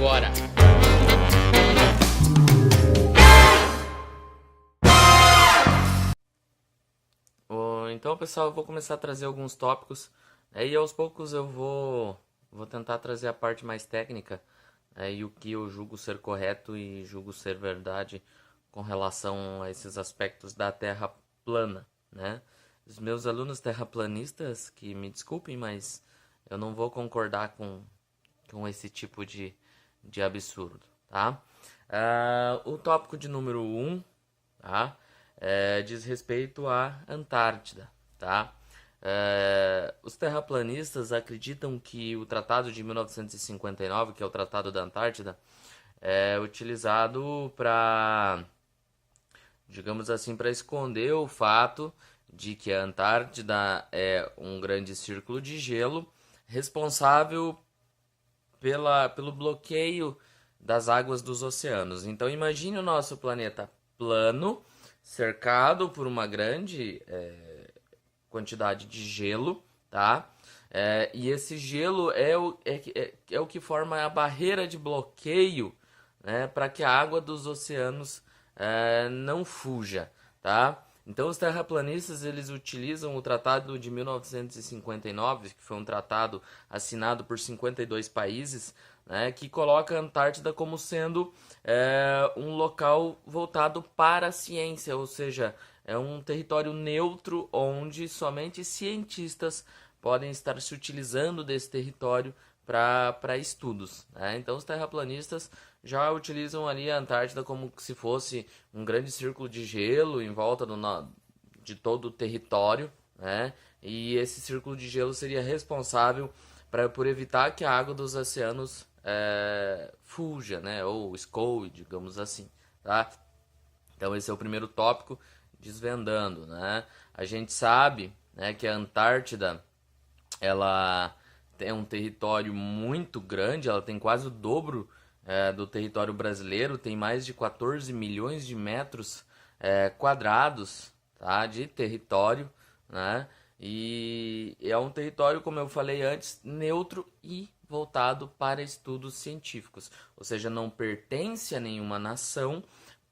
agora. Então, pessoal, eu vou começar a trazer alguns tópicos, e aos poucos eu vou tentar trazer a parte mais técnica, e o que eu julgo ser correto e julgo ser verdade com relação a esses aspectos da Terra plana, né? Os meus alunos terraplanistas, que me desculpem, mas eu não vou concordar com esse tipo de absurdo, tá? O tópico de número 1, tá? Diz respeito à Antártida, tá? Os terraplanistas acreditam que o Tratado de 1959, que é o Tratado da Antártida, é utilizado para, digamos assim, para esconder o fato de que a Antártida é um grande círculo de gelo responsável pelo bloqueio das águas dos oceanos. Então imagine o nosso planeta plano, cercado por uma grande quantidade de gelo, tá? E esse gelo é o que forma a barreira de bloqueio, né, para que a água dos oceanos não fuja, tá? Então os terraplanistas eles utilizam o Tratado de 1959, que foi um tratado assinado por 52 países, né, que coloca a Antártida como sendo um local voltado para a ciência, ou seja, é um território neutro onde somente cientistas podem estar se utilizando desse território para estudos, né? Então os terraplanistas já utilizam ali a Antártida como se fosse um grande círculo de gelo em volta de todo o território, né? E esse círculo de gelo seria responsável por evitar que a água dos oceanos fuja, né? Ou escoe, digamos assim, tá? Então esse é o primeiro tópico, desvendando, né? A gente sabe, né, que a Antártida ela tem um território muito grande, ela tem quase o dobro do território brasileiro, tem mais de 14 milhões de metros quadrados, tá, de território, né? E é um território, como eu falei antes, neutro e voltado para estudos científicos, ou seja, não pertence a nenhuma nação,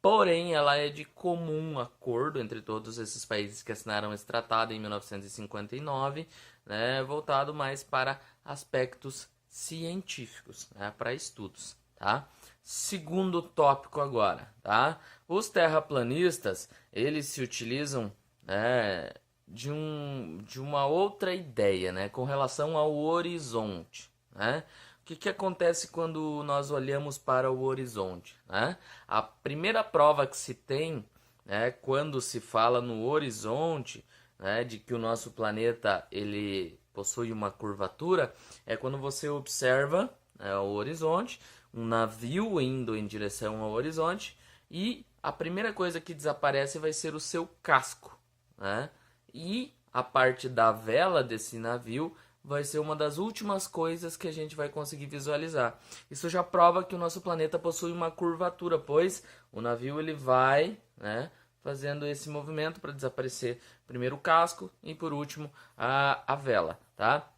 porém ela é de comum acordo entre todos esses países que assinaram esse tratado em 1959, né, voltado mais para aspectos científicos, né, para estudos, tá? Segundo tópico agora, tá? Os terraplanistas, eles se utilizam, né, de uma outra ideia, né, com relação ao horizonte, né? O que acontece quando nós olhamos para o horizonte, né? A primeira prova que se tem, né, quando se fala no horizonte, né, de que o nosso planeta ele possui uma curvatura, é quando você observa, né, o horizonte, um navio indo em direção ao horizonte, e a primeira coisa que desaparece vai ser o seu casco, né? E a parte da vela desse navio vai ser uma das últimas coisas que a gente vai conseguir visualizar. Isso já prova que o nosso planeta possui uma curvatura, pois o navio ele vai, né, fazendo esse movimento para desaparecer primeiro o casco e por último a vela, tá?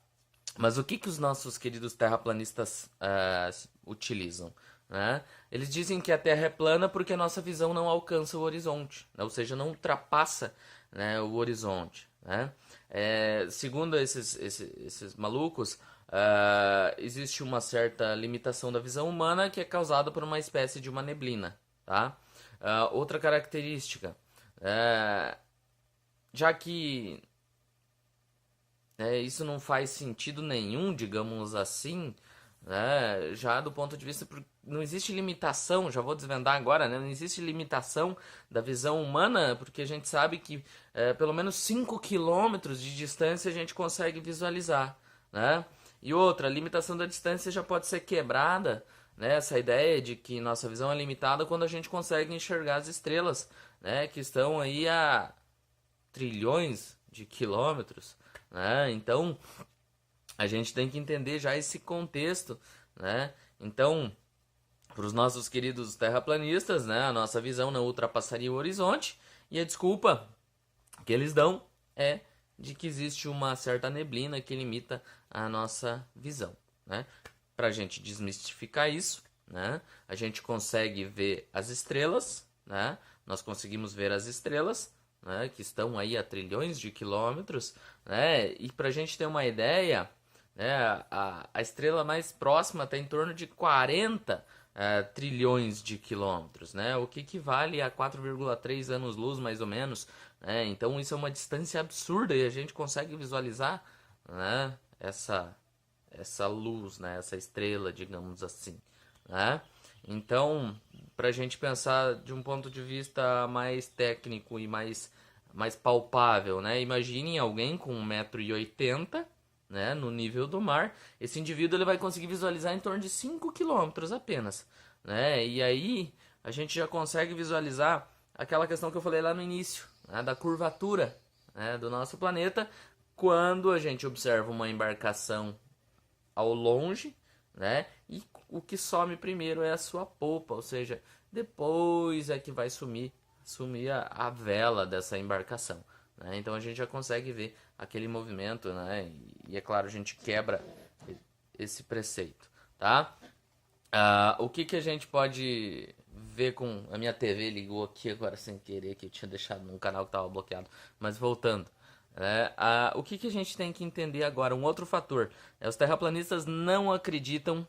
Mas o que os nossos queridos terraplanistas utilizam, né? Eles dizem que a Terra é plana porque a nossa visão não alcança o horizonte, né? Ou seja, não ultrapassa, né, o horizonte, né? Segundo esses malucos, existe uma certa limitação da visão humana que é causada por uma espécie de uma neblina, tá? Outra característica, já que isso não faz sentido nenhum, digamos assim, né? Já do ponto de vista, não existe limitação, já vou desvendar agora, né? Não existe limitação da visão humana, porque a gente sabe que pelo menos 5 quilômetros de distância a gente consegue visualizar, né? E outra, a limitação da distância já pode ser quebrada, né? Essa ideia de que nossa visão é limitada quando a gente consegue enxergar as estrelas, né, que estão aí a trilhões de quilômetros, né? Então a gente tem que entender já esse contexto, né? Então, para os nossos queridos terraplanistas, né, a nossa visão não ultrapassaria o horizonte, e a desculpa que eles dão é de que existe uma certa neblina que limita a nossa visão, né? Para a gente desmistificar isso, né? A gente consegue ver as estrelas, né? Nós conseguimos ver as estrelas, né? Que estão aí a trilhões de quilômetros, né? E para a gente ter uma ideia, né? A estrela mais próxima está em torno de 40 trilhões de quilômetros, né? O que equivale a 4,3 anos-luz, mais ou menos, né? Então isso é uma distância absurda e a gente consegue visualizar, né? Essa luz, né? Essa estrela, digamos assim, né? Então, para a gente pensar de um ponto de vista mais técnico e mais palpável, né? Imagine alguém com 1,80 m, né, no nível do mar. Esse indivíduo ele vai conseguir visualizar em torno de 5 quilômetros apenas, né? E aí a gente já consegue visualizar aquela questão que eu falei lá no início, né, da curvatura, né, do nosso planeta, quando a gente observa uma embarcação ao longe, né? E o que some primeiro é a sua polpa, ou seja, depois é que vai sumir a vela dessa embarcação, né? Então a gente já consegue ver aquele movimento, né? E é claro, a gente quebra esse preceito, tá? O que a gente pode ver com... A minha TV ligou aqui agora sem querer, que eu tinha deixado num canal que estava bloqueado. Mas voltando, né? O que a gente tem que entender agora? Um outro fator. Os terraplanistas não acreditam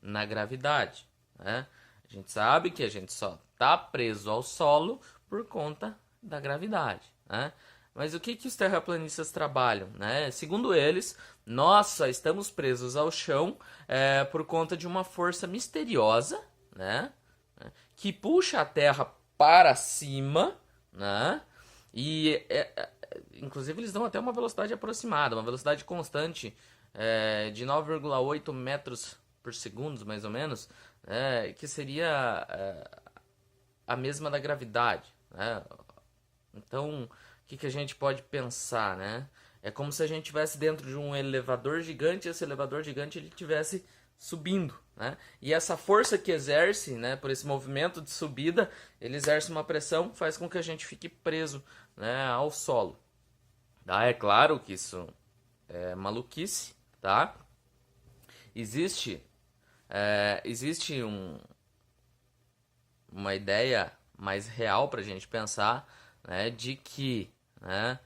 na gravidade, né? A gente sabe que a gente só está preso ao solo por conta da gravidade, né? Mas o que os terraplanistas trabalham, né? Segundo eles, nós só estamos presos ao chão por conta de uma força misteriosa, né? Que puxa a Terra para cima, né? E inclusive eles dão até uma velocidade aproximada, uma velocidade constante de 9,8 metros por segundo, mais ou menos, que seria a mesma da gravidade, né? Então, o que a gente pode pensar, né? É como se a gente estivesse dentro de um elevador gigante e esse elevador gigante ele estivesse subindo, né? E essa força que exerce, né, por esse movimento de subida, ele exerce uma pressão, faz com que a gente fique preso, né, ao solo. Tá? É claro que isso é maluquice, tá? Existe uma ideia mais real para a gente pensar, né, de que, né,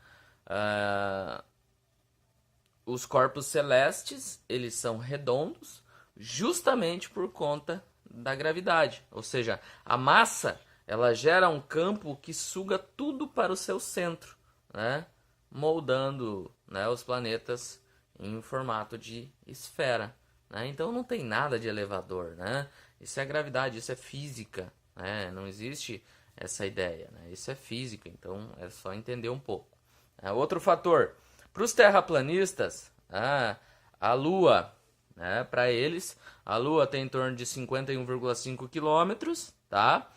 os corpos celestes eles são redondos justamente por conta da gravidade, ou seja, a massa ela gera um campo que suga tudo para o seu centro, né, moldando, né, os planetas em formato de esfera, né? Então não tem nada de elevador, né? Isso é gravidade, isso é física, né? Não existe essa ideia, né? Isso é física, então é só entender um pouco. Outro fator, para os terraplanistas, a Lua, né? Para eles, a Lua tem em torno de 51,5 quilômetros, tá?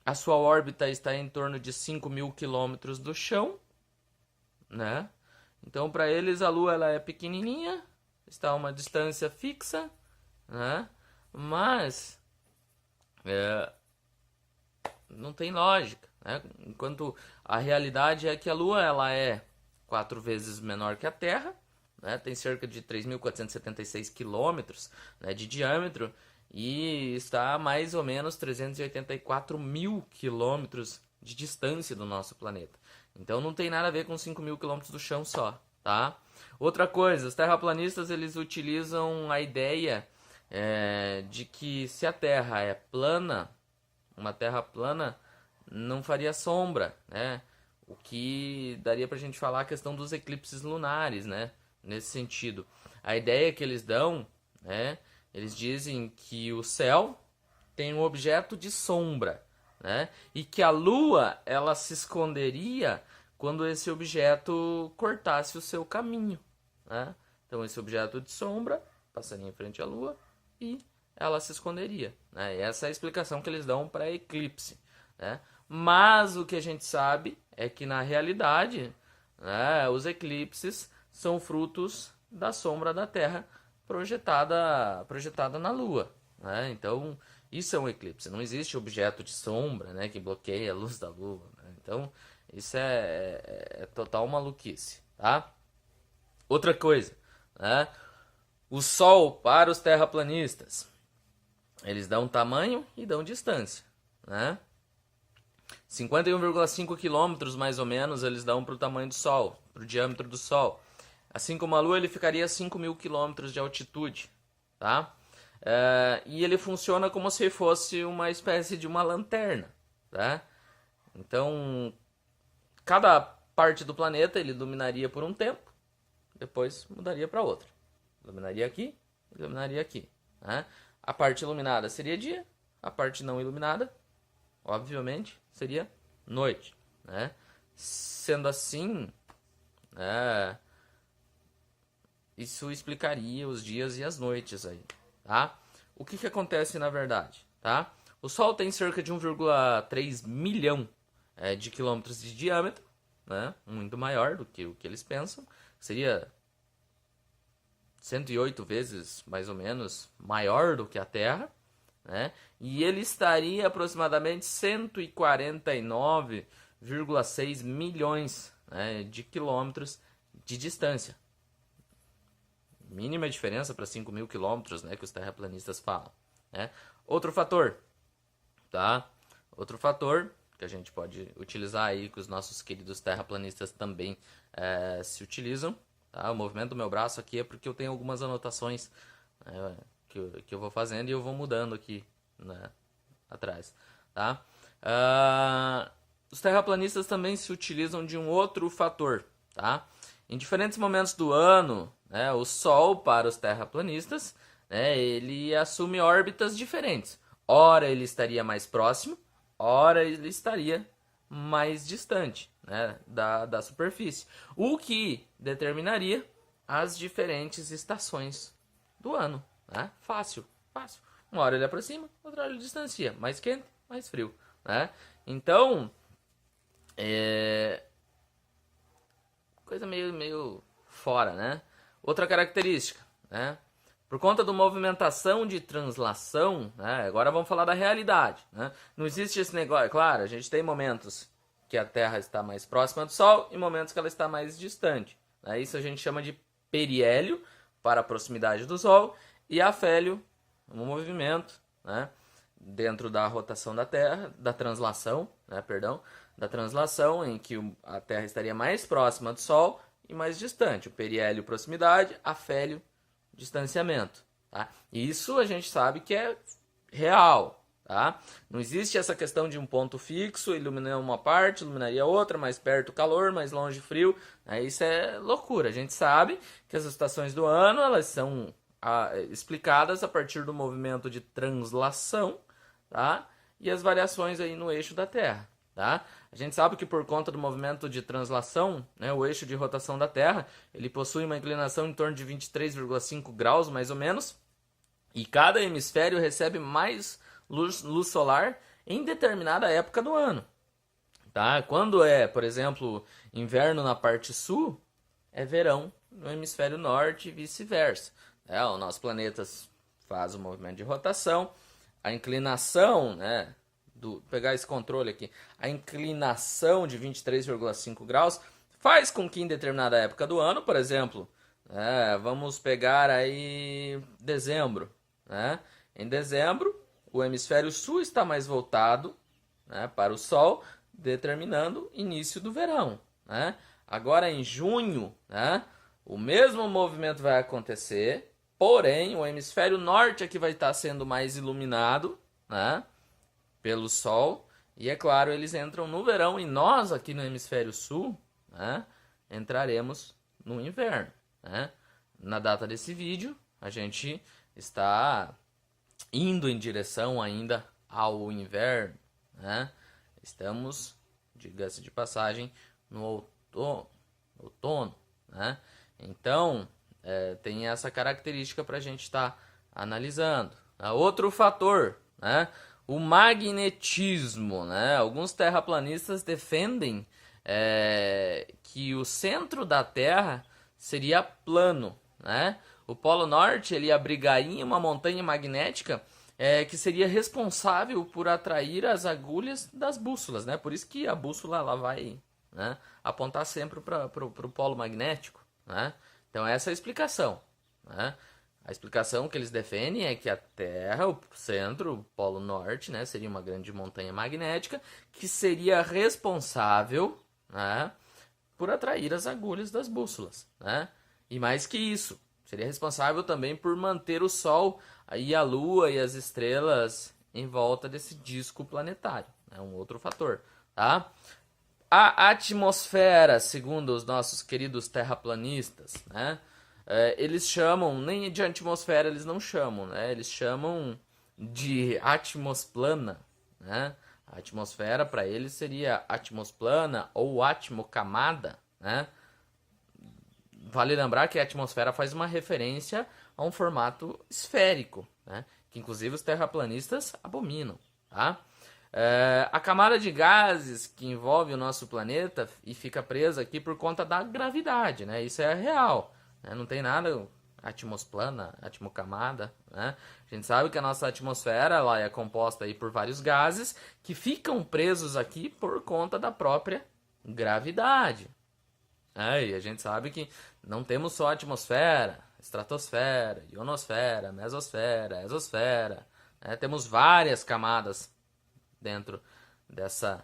A sua órbita está em torno de 5.000 quilômetros do chão, né? Então, para eles, a Lua ela é pequenininha, está a uma distância fixa, né? Mas não tem lógica, né? Enquanto a realidade é que a Lua ela é 4 vezes menor que a Terra, né? Tem cerca de 3.476 quilômetros, né, de diâmetro e está a mais ou menos 384 mil quilômetros de distância do nosso planeta. Então não tem nada a ver com 5.000 quilômetros do chão só, tá? Outra coisa, os terraplanistas eles utilizam a ideia de que se a Terra é plana, uma Terra plana não faria sombra, né? O que daria pra gente falar a questão dos eclipses lunares, né? Nesse sentido. A ideia que eles dão, né? Eles dizem que o céu tem um objeto de sombra, né? E que a Lua ela se esconderia quando esse objeto cortasse o seu caminho, né? Então esse objeto de sombra passaria em frente à Lua e ela se esconderia, né? E essa é a explicação que eles dão para eclipse, né? Mas o que a gente sabe é que na realidade, né, os eclipses são frutos da sombra da Terra projetada na Lua, né? Então isso é um eclipse, não existe objeto de sombra, né, que bloqueia a luz da Lua, né? Então isso é total maluquice, tá? Outra coisa, né? O Sol para os terraplanistas Eles dão tamanho e dão distância, né? 51,5 quilômetros, mais ou menos, eles dão para o tamanho do Sol, para o diâmetro do Sol. Assim como a Lua, ele ficaria a 5.000 quilômetros de altitude, tá? E ele funciona como se fosse uma espécie de uma lanterna, tá? Então, cada parte do planeta ele iluminaria por um tempo, depois mudaria para outra. Iluminaria aqui, iluminaria aqui, né? A parte iluminada seria dia, a parte não iluminada, obviamente, seria noite, né? Sendo assim, isso explicaria os dias e as noites aí, tá? O que acontece na verdade, tá? O Sol tem cerca de 1,3 milhão de quilômetros de diâmetro, né? Muito maior do que o que eles pensam. Seria 108 vezes, mais ou menos, maior do que a Terra, né? E ele estaria aproximadamente 149,6 milhões, né, de quilômetros de distância. Mínima diferença para 5.000 quilômetros, né, que os terraplanistas falam, né? Outro fator, tá? Outro fator que a gente pode utilizar aí, que os nossos queridos terraplanistas também se utilizam, tá? O movimento do meu braço aqui é porque eu tenho algumas anotações que eu vou fazendo e eu vou mudando aqui, né, atrás, tá? Os terraplanistas também se utilizam de um outro fator, tá? Em diferentes momentos do ano, né, o Sol, para os terraplanistas, né, ele assume órbitas diferentes. Ora ele estaria mais próximo, ora ele estaria mais distante, né, da superfície. O que determinaria as diferentes estações do ano, né? Fácil. Uma hora ele aproxima, outra hora ele distancia. Mais quente, mais frio, né? Então, coisa meio fora, né? Outra característica, né? Por conta da movimentação de translação, né? Agora vamos falar da realidade, né? Não existe esse negócio. Claro, a gente tem momentos que a Terra está mais próxima do Sol e momentos que ela está mais distante, né? Isso a gente chama de periélio, para a proximidade do Sol, e afélio, um movimento, né, dentro da rotação da Terra, da translação, da translação, em que a Terra estaria mais próxima do Sol e mais distante. O periélio, proximidade, afélio, distanciamento, tá? Isso a gente sabe que é real, tá? Não existe essa questão de um ponto fixo, iluminar uma parte, iluminaria outra, mais perto calor, mais longe frio, né? Isso é loucura. A gente sabe que as estações do ano, elas são explicadas a partir do movimento de translação, tá? E as variações aí no eixo da Terra, tá? A gente sabe que por conta do movimento de translação, né, o eixo de rotação da Terra, ele possui uma inclinação em torno de 23,5 graus, mais ou menos, e cada hemisfério recebe mais luz solar em determinada época do ano, tá? Quando é, por exemplo, inverno na parte sul, é verão no hemisfério norte e vice-versa. O nosso planeta faz o movimento de rotação, a inclinação, né, pegar esse controle aqui, a inclinação de 23,5 graus faz com que em determinada época do ano, por exemplo, vamos pegar aí dezembro, né? Em dezembro, o hemisfério sul está mais voltado, né, para o Sol, determinando início do verão, né? Agora em junho, né, o mesmo movimento vai acontecer, porém o hemisfério norte é que vai estar sendo mais iluminado, né, pelo Sol, e é claro, eles entram no verão e nós aqui no hemisfério sul, né, entraremos no inverno, né? Na data desse vídeo, a gente está indo em direção ainda ao inverno, né? Estamos, diga-se de passagem, no outono, né? Então, tem essa característica para a gente estar analisando. Outro fator, né? O magnetismo, né? Alguns terraplanistas defendem que o centro da Terra seria plano, né? O Polo Norte ele abrigaria uma montanha magnética que seria responsável por atrair as agulhas das bússolas, né? Por isso que a bússola ela vai, né, apontar sempre para o polo magnético, né? Então essa é a explicação, né? A explicação que eles defendem é que a Terra, o centro, o Polo Norte, né, seria uma grande montanha magnética que seria responsável, né, por atrair as agulhas das bússolas, né? E mais que isso, seria responsável também por manter o Sol e a Lua e as estrelas em volta desse disco planetário. É um outro fator, tá? A atmosfera, segundo os nossos queridos terraplanistas, né? Eles chamam, nem de atmosfera eles não chamam, né? Eles chamam de atmosplana, né? A atmosfera para eles seria atmosplana ou atmocamada, né? Vale lembrar que a atmosfera faz uma referência a um formato esférico, né? Que inclusive os terraplanistas abominam, tá? A camada de gases que envolve o nosso planeta e fica presa aqui por conta da gravidade, né? Isso é real, né? Não tem nada atmosplana, atmocamada, né? A gente sabe que a nossa atmosfera ela é composta aí por vários gases que ficam presos aqui por conta da própria gravidade. E a gente sabe que não temos só atmosfera, estratosfera, ionosfera, mesosfera, exosfera, né? Temos várias camadas dentro dessa,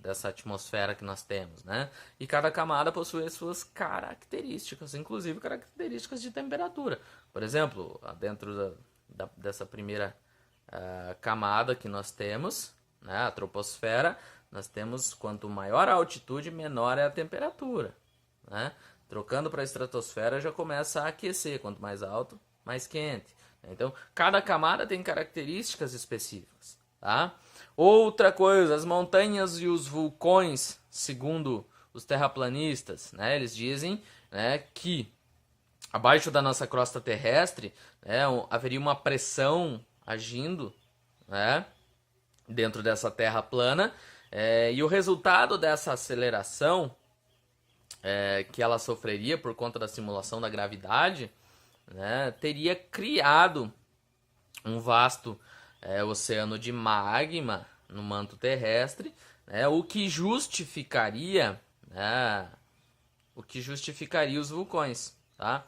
dessa atmosfera que nós temos, né? E cada camada possui as suas características, inclusive características de temperatura. Por exemplo, dentro dessa primeira camada que nós temos, né, a troposfera, nós temos quanto maior a altitude, menor é a temperatura, né? Trocando para a estratosfera já começa a aquecer, quanto mais alto, mais quente. Então, cada camada tem características específicas, tá? Outra coisa, as montanhas e os vulcões, segundo os terraplanistas, né, eles dizem, né, que abaixo da nossa crosta terrestre, né, haveria uma pressão agindo, né, dentro dessa terra plana, e o resultado dessa aceleração que ela sofreria por conta da simulação da gravidade, né, teria criado um vasto oceano de magma no manto terrestre, né, o que justificaria, né, os vulcões, tá?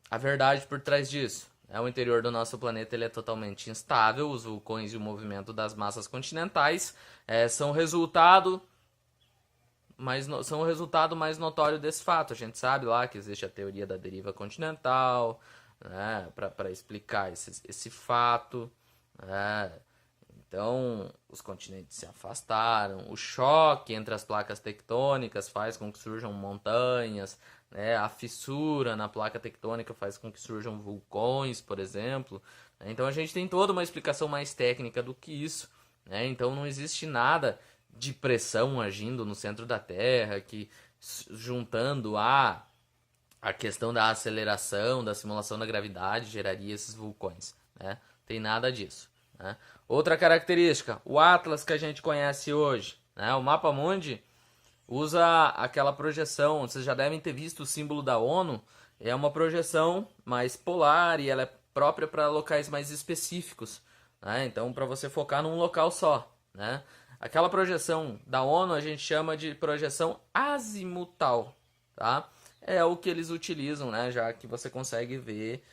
A verdade por trás disso o interior do nosso planeta ele é totalmente instável. Os vulcões e o movimento das massas continentais são o resultado mais notório desse fato. A gente sabe lá que existe a teoria da deriva continental, né, para explicar esse fato, né? Então, os continentes se afastaram, o choque entre as placas tectônicas faz com que surjam montanhas, né? A fissura na placa tectônica faz com que surjam vulcões, por exemplo. Então, a gente tem toda uma explicação mais técnica do que isso, né? Então, não existe nada de pressão agindo no centro da Terra, que juntando a questão da aceleração, da simulação da gravidade, geraria esses vulcões, né? Tem nada disso, né? Outra característica, o Atlas que a gente conhece hoje, né? O Mapa Mundi usa aquela projeção, vocês já devem ter visto o símbolo da ONU, é uma projeção mais polar e ela é própria para locais mais específicos, né? Então, para você focar num local só, né? Aquela projeção da ONU a gente chama de projeção azimutal, tá? É o que eles utilizam, né? Já que você consegue ver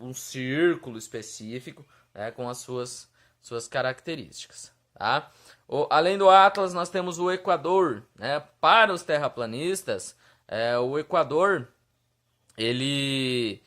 um círculo específico, né, com as suas características, tá? Além do Atlas, nós temos o Equador, né? Para os terraplanistas, o Equador ele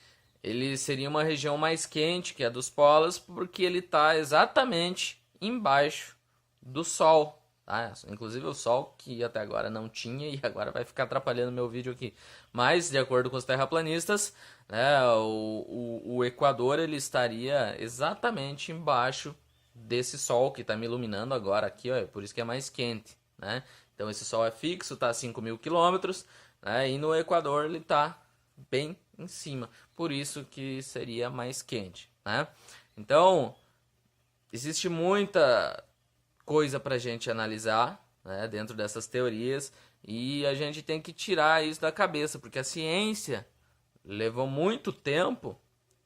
seria uma região mais quente que a dos polos, porque ele está exatamente embaixo do Sol, tá? Inclusive o Sol que até agora não tinha e agora vai ficar atrapalhando meu vídeo aqui. Mas, de acordo com os terraplanistas, né, o Equador ele estaria exatamente embaixo desse Sol que está me iluminando agora aqui, ó, por isso que é mais quente, né? Então esse Sol é fixo, está a 5.000 quilômetros, né, e no Equador ele está bem em cima, por isso que seria mais quente, né? Então, existe muita coisa para a gente analisar, né, dentro dessas teorias, e a gente tem que tirar isso da cabeça, porque a ciência levou muito tempo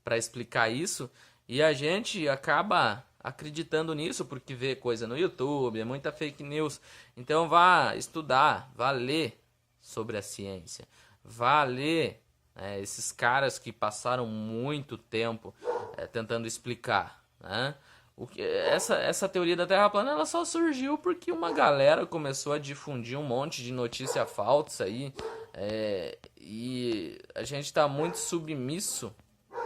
para explicar isso e a gente acaba acreditando nisso porque vê coisa no YouTube, é muita fake news. Então vá estudar, vá ler sobre a ciência, vá ler né? Esses caras que passaram muito tempo tentando explicar, né? Essa teoria da Terra plana ela só surgiu porque uma galera começou a difundir um monte de notícia falsa aí, e a gente está muito submisso,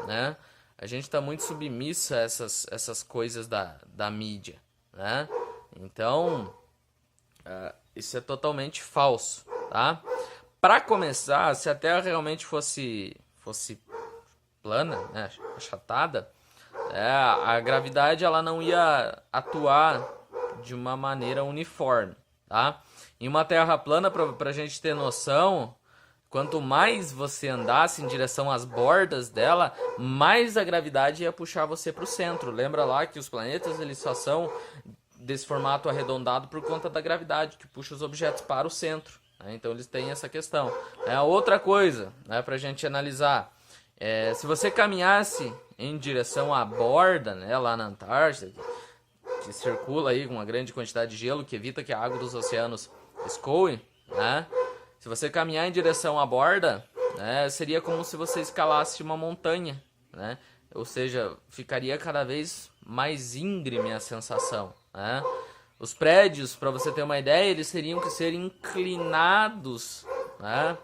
né? A gente está muito submisso a essas coisas da mídia, né? Então, isso é totalmente falso, tá? Para começar, se a Terra realmente fosse plana, né, achatada, a gravidade ela não ia atuar de uma maneira uniforme, tá? Em uma Terra plana, pra gente ter noção, quanto mais você andasse em direção às bordas dela, mais a gravidade ia puxar você para o centro. Lembra lá que os planetas eles só são desse formato arredondado por conta da gravidade, que puxa os objetos para o centro, né? Então eles têm essa questão. Outra coisa, né, para a gente analisar, se você caminhasse em direção à borda, né, lá na Antártida, que circula aí com uma grande quantidade de gelo, que evita que a água dos oceanos escoe, né? Se você caminhar em direção à borda, né, seria como se você escalasse uma montanha, né? Ou seja, ficaria cada vez mais íngreme a sensação, né? Os prédios, para você ter uma ideia, eles teriam que ser inclinados, né?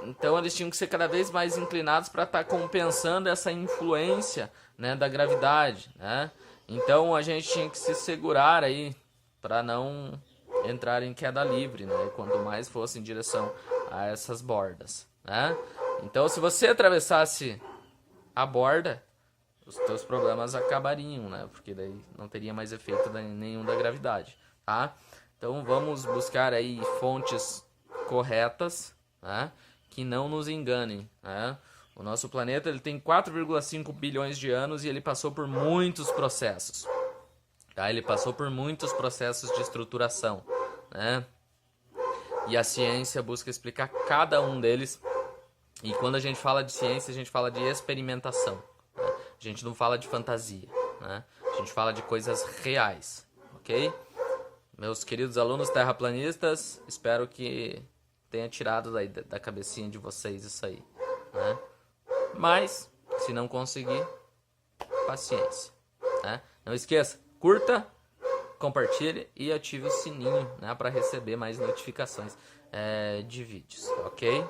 Então eles tinham que ser cada vez mais inclinados para estar compensando essa influência, né, da gravidade, né? Então a gente tinha que se segurar aí para não entrar em queda livre, né? Quanto mais fosse em direção a essas bordas, né? Então se você atravessasse a borda, os teus problemas acabariam, né? Porque daí não teria mais efeito nenhum da gravidade, tá? Então vamos buscar aí fontes corretas, né, que não nos enganem, né? O nosso planeta ele tem 4,5 bilhões de anos e ele passou por muitos processos, tá? Ele passou por muitos processos de estruturação, né? E a ciência busca explicar cada um deles. E quando a gente fala de ciência, a gente fala de experimentação, né? A gente não fala de fantasia, né? A gente fala de coisas reais, ok? Meus queridos alunos terraplanistas, espero que tenha tirado da cabecinha de vocês isso aí, né? Mas, se não conseguir, paciência, né? Não esqueça, curta, compartilhe e ative o sininho, né, para receber mais notificações de vídeos, ok?